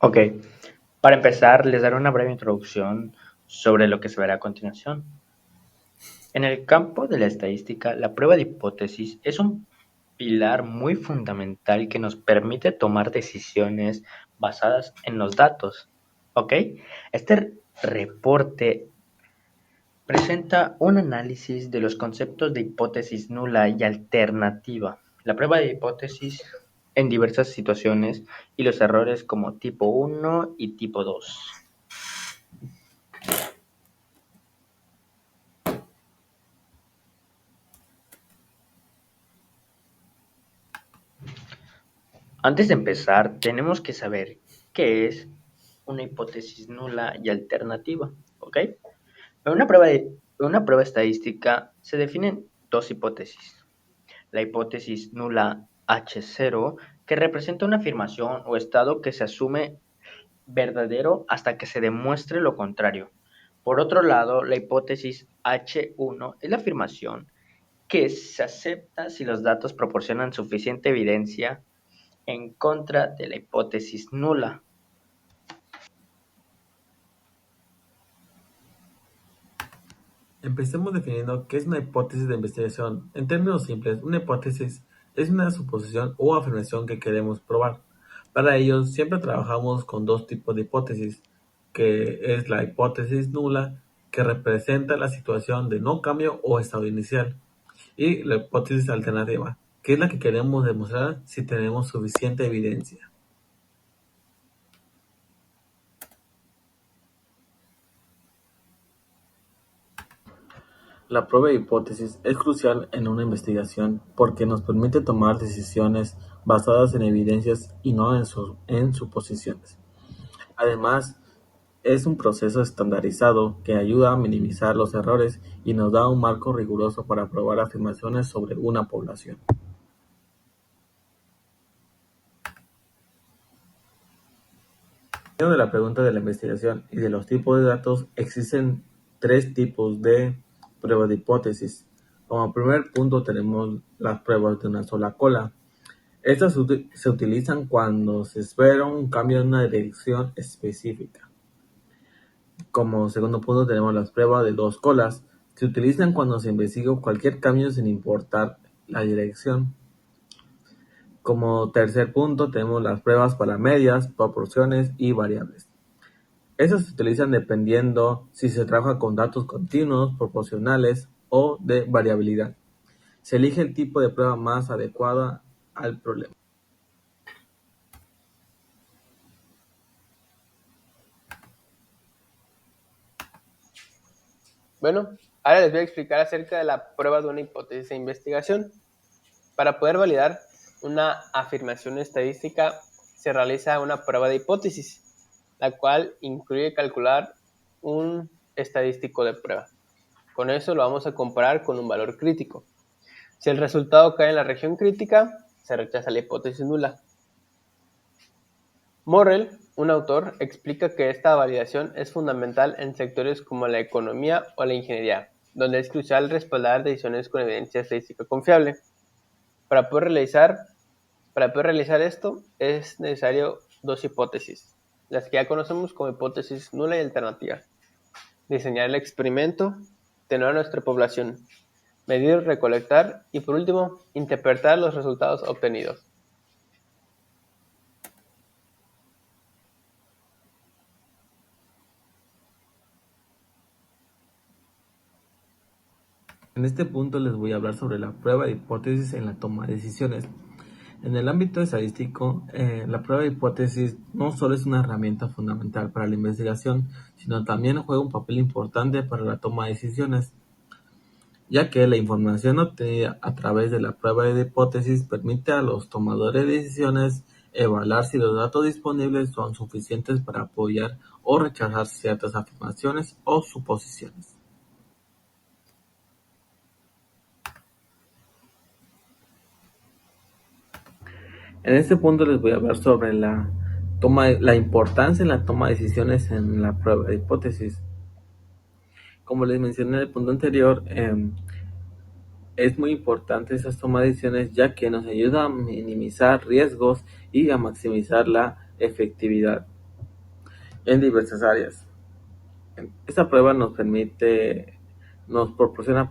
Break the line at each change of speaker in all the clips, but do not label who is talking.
Ok, para empezar, les daré una breve introducción sobre lo que se verá a continuación. En el campo de la estadística, la prueba de hipótesis es un pilar muy fundamental que nos permite tomar decisiones basadas en los datos. ¿Ok? Este reporte presenta un análisis de los conceptos de hipótesis nula y alternativa, la prueba de hipótesis en diversas situaciones y los errores como tipo uno y tipo 2. Antes de empezar, tenemos que saber qué es una hipótesis nula y alternativa, ¿ok? En una prueba estadística se definen dos hipótesis. La hipótesis nula H0, que representa una afirmación o estado que se asume verdadero hasta que se demuestre lo contrario. Por otro lado, la hipótesis H1 es la afirmación que se acepta si los datos proporcionan suficiente evidencia en contra de la hipótesis nula.
Empecemos definiendo qué es una hipótesis de investigación. En términos simples, una hipótesis es una suposición o afirmación que queremos probar. Para ello, siempre trabajamos con dos tipos de hipótesis, que es la hipótesis nula, que representa la situación de no cambio o estado inicial, y la hipótesis alternativa, que es la que queremos demostrar si tenemos suficiente evidencia. La prueba de hipótesis es crucial en una investigación porque nos permite tomar decisiones basadas en evidencias y no en suposiciones. Además, es un proceso estandarizado que ayuda a minimizar los errores y nos da un marco riguroso para probar afirmaciones sobre una población. Dependiendo de la pregunta de la investigación y de los tipos de datos, existen tres tipos de pruebas de hipótesis. Como primer punto tenemos las pruebas de una sola cola. Estas se utilizan cuando se espera un cambio en una dirección específica. Como segundo punto tenemos las pruebas de dos colas. Se utilizan cuando se investiga cualquier cambio sin importar la dirección. Como tercer punto tenemos las pruebas para medias, proporciones y variables. Estas se utilizan dependiendo si se trabaja con datos continuos, proporcionales o de variabilidad. Se elige el tipo de prueba más adecuada al problema.
Bueno, ahora les voy a explicar acerca de la prueba de una hipótesis de investigación. Para poder validar una afirmación estadística, se realiza una prueba de hipótesis, la cual incluye calcular un estadístico de prueba. Con eso lo vamos a comparar con un valor crítico. Si el resultado cae en la región crítica, se rechaza la hipótesis nula. Morrell, un autor, explica que esta validación es fundamental en sectores como la economía o la ingeniería, donde es crucial respaldar decisiones con evidencia estadística confiable. Para poder realizar esto es necesario dos hipótesis, las que ya conocemos como hipótesis nula y alternativa. Diseñar el experimento, tener a nuestra población, medir, recolectar y por último, interpretar los resultados obtenidos.
En este punto les voy a hablar sobre la prueba de hipótesis en la toma de decisiones. En el ámbito estadístico, la prueba de hipótesis no solo es una herramienta fundamental para la investigación, sino también juega un papel importante para la toma de decisiones, ya que la información obtenida a través de la prueba de hipótesis permite a los tomadores de decisiones evaluar si los datos disponibles son suficientes para apoyar o rechazar ciertas afirmaciones o suposiciones. En este punto les voy a hablar sobre la importancia en la toma de decisiones en la prueba de hipótesis. Como les mencioné en el punto anterior, es muy importante esas toma de decisiones ya que nos ayuda a minimizar riesgos y a maximizar la efectividad. en diversas áreas. Esta prueba nos proporciona,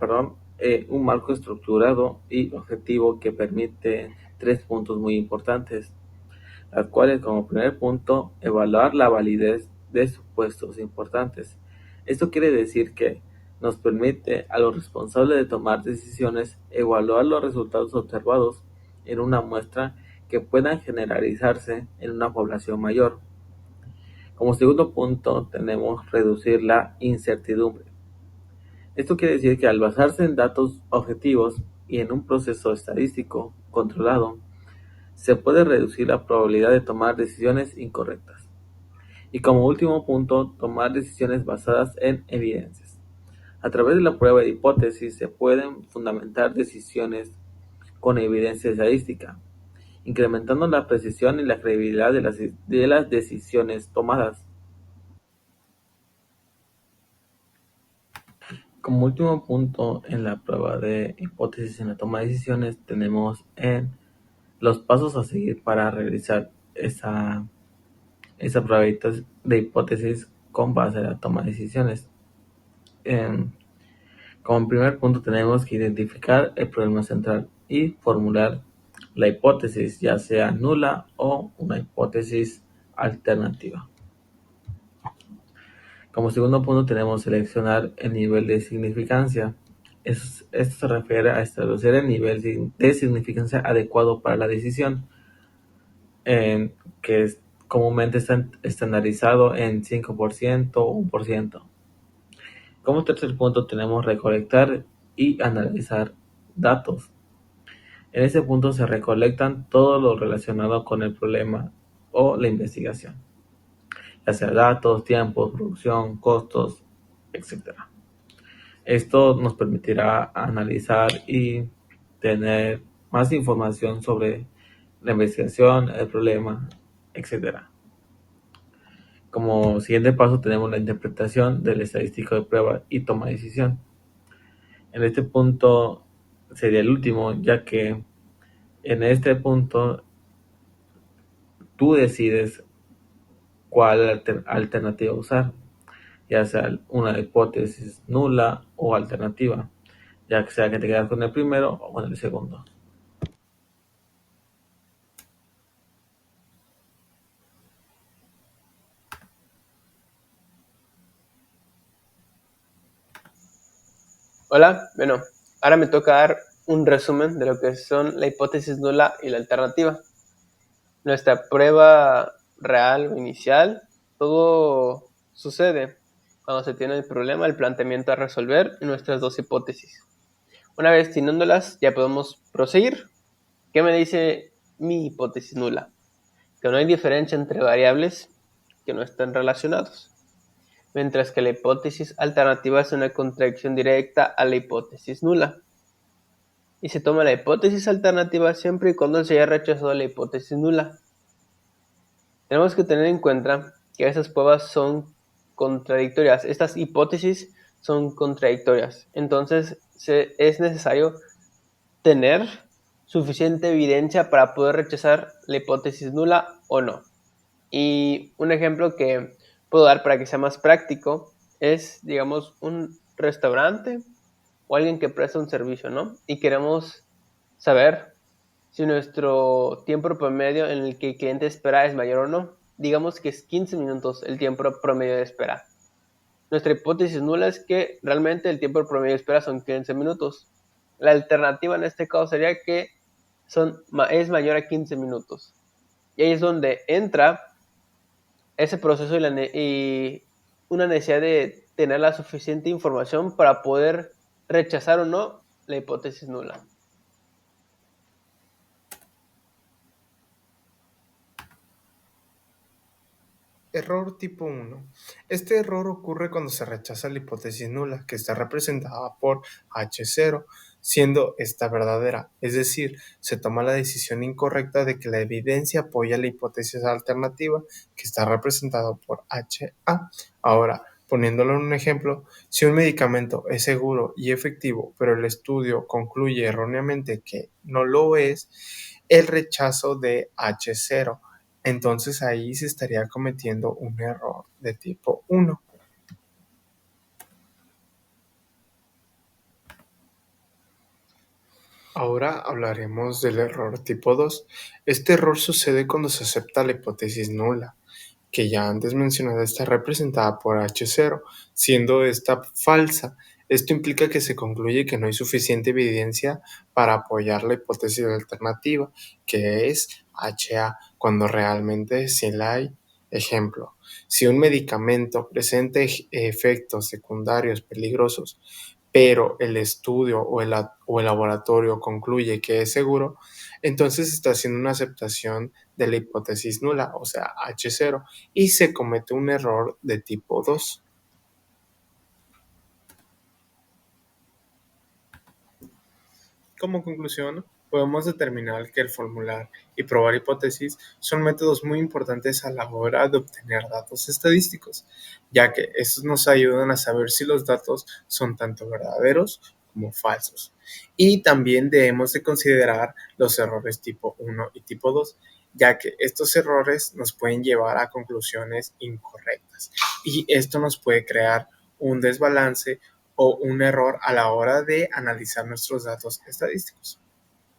un marco estructurado y objetivo que permite 3 puntos muy importantes, las cuales, como primer punto, evaluar la validez de supuestos importantes. Esto quiere decir que nos permite a los responsables de tomar decisiones evaluar los resultados observados en una muestra que puedan generalizarse en una población mayor. Como segundo punto, tenemos reducir la incertidumbre. Esto quiere decir que al basarse en datos objetivos y en un proceso estadístico controlado, se puede reducir la probabilidad de tomar decisiones incorrectas. Y como último punto, tomar decisiones basadas en evidencias. A través de la prueba de hipótesis se pueden fundamentar decisiones con evidencia estadística, incrementando la precisión y la credibilidad de las decisiones tomadas. Como último punto en la prueba de hipótesis en la toma de decisiones tenemos en los pasos a seguir para realizar esa prueba de hipótesis con base a la toma de decisiones. Como primer punto tenemos que identificar el problema central y formular la hipótesis, ya sea nula o una hipótesis alternativa. Como segundo punto tenemos seleccionar el nivel de significancia. Esto se refiere a establecer el nivel de significancia adecuado para la decisión, que es comúnmente está estandarizado en 5% o 1%. Como tercer punto tenemos recolectar y analizar datos. En ese punto se recolectan todo lo relacionado con el problema o la investigación, ya sea datos, tiempos, producción, costos, etc. Esto nos permitirá analizar y tener más información sobre la investigación, el problema, etc. Como siguiente paso tenemos la interpretación del estadístico de prueba y toma de decisión. En este punto sería el último, ya que en este punto tú decides cuál alternativa usar, ya sea una hipótesis nula o alternativa, ya sea que te quedas con el primero o con el segundo.
Hola, bueno, ahora me toca dar un resumen de lo que son la hipótesis nula y la alternativa. Nuestra prueba real o inicial, todo sucede cuando se tiene el problema, el planteamiento a resolver y nuestras dos hipótesis. Una vez teniéndolas, ya podemos proseguir. ¿Qué me dice mi hipótesis nula? Que no hay diferencia entre variables que no están relacionados, mientras que la hipótesis alternativa es una contradicción directa a la hipótesis nula. Y se toma la hipótesis alternativa siempre y cuando se haya rechazado la hipótesis nula. Tenemos que tener en cuenta que esas pruebas son contradictorias, estas hipótesis son contradictorias, entonces es necesario tener suficiente evidencia para poder rechazar la hipótesis nula o no. Y un ejemplo que puedo dar para que sea más práctico es, digamos, un restaurante o alguien que presta un servicio, ¿no? Y queremos saber si nuestro tiempo promedio en el que el cliente espera es mayor o no. Digamos que es 15 minutos el tiempo promedio de espera. Nuestra hipótesis nula es que realmente el tiempo promedio de espera son 15 minutos. La alternativa en este caso sería que es mayor a 15 minutos. Y ahí es donde entra ese proceso y una necesidad de tener la suficiente información para poder rechazar o no la hipótesis nula.
Error tipo 1. Este error ocurre cuando se rechaza la hipótesis nula, que está representada por H0, siendo esta verdadera. Es decir, se toma la decisión incorrecta de que la evidencia apoya la hipótesis alternativa, que está representada por HA. Ahora, poniéndolo en un ejemplo, si un medicamento es seguro y efectivo, pero el estudio concluye erróneamente que no lo es, el rechazo de H0. Entonces ahí se estaría cometiendo un error de tipo 1. Ahora hablaremos del error tipo 2. Este error sucede cuando se acepta la hipótesis nula, que ya antes mencionada está representada por H0, siendo esta falsa. Esto implica que se concluye que no hay suficiente evidencia para apoyar la hipótesis alternativa, que es HA, cuando realmente sí la hay. Ejemplo, si un medicamento presenta efectos secundarios peligrosos, pero el estudio o el laboratorio concluye que es seguro, entonces está haciendo una aceptación de la hipótesis nula, o sea, H0, y se comete un error de tipo 2. Como conclusión, podemos determinar que el formular y probar hipótesis son métodos muy importantes a la hora de obtener datos estadísticos, ya que estos nos ayudan a saber si los datos son tanto verdaderos como falsos. Y también debemos de considerar los errores tipo 1 y tipo 2, ya que estos errores nos pueden llevar a conclusiones incorrectas y esto nos puede crear un desbalance o un error a la hora de analizar nuestros datos estadísticos.